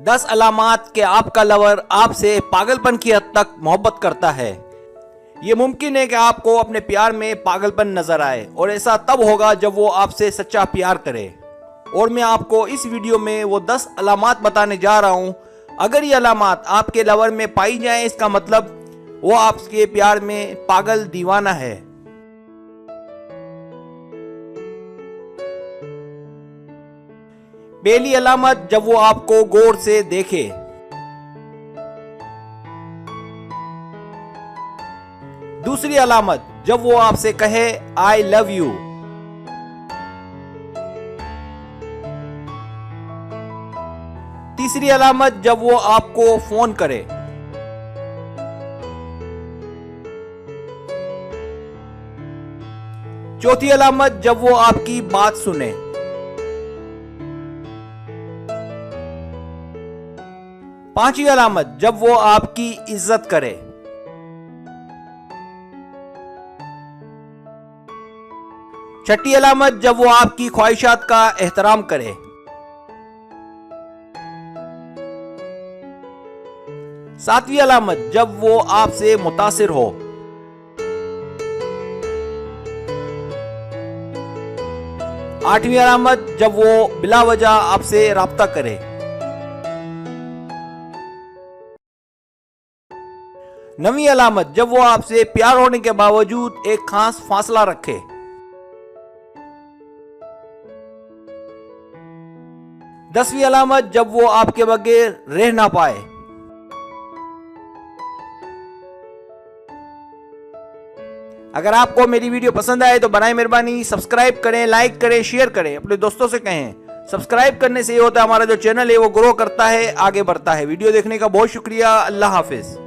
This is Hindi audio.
10 अलामात कि आपका लवर आपसे पागलपन की हद तक मोहब्बत करता है। ये मुमकिन है कि आपको अपने प्यार में पागलपन नजर आए और ऐसा तब होगा जब वो आपसे सच्चा प्यार करे। और मैं आपको इस वीडियो में वो 10 अलामात बताने जा रहा हूँ। अगर ये अलामात आपके लवर में पाई जाएं, इसका मतलब वो आपके प्यार में पागल दीवाना है। पहली अलामत, जब वो आपको गौर से देखे। दूसरी अलामत, जब वो आपसे कहे आई लव यू। तीसरी अलामत, जब वो आपको फोन करे। चौथी अलामत, जब वो आपकी बात सुने। पांचवी अलामत, जब वो आपकी इज्जत करे। छठी अलामत, जब वो आपकी ख्वाहिशात का एहतराम करे। सातवीं अलामत, जब वो आपसे मुतासिर हो। आठवीं अलामत, जब वो बिला वजह आपसे राब्ता करे। नवीं अलामत, जब वो आपसे प्यार होने के बावजूद एक खास फासला रखे। 10वीं अलामत, जब वो आपके बगैर रह ना पाए। अगर आपको मेरी वीडियो पसंद आए तो बनाए मेहरबानी सब्सक्राइब करें, लाइक करें, शेयर करें, अपने दोस्तों से कहें। सब्सक्राइब करने से ये होता है हमारा जो चैनल है वो ग्रो करता है, आगे बढ़ता है। वीडियो देखने का बहुत शुक्रिया। अल्लाह हाफिज।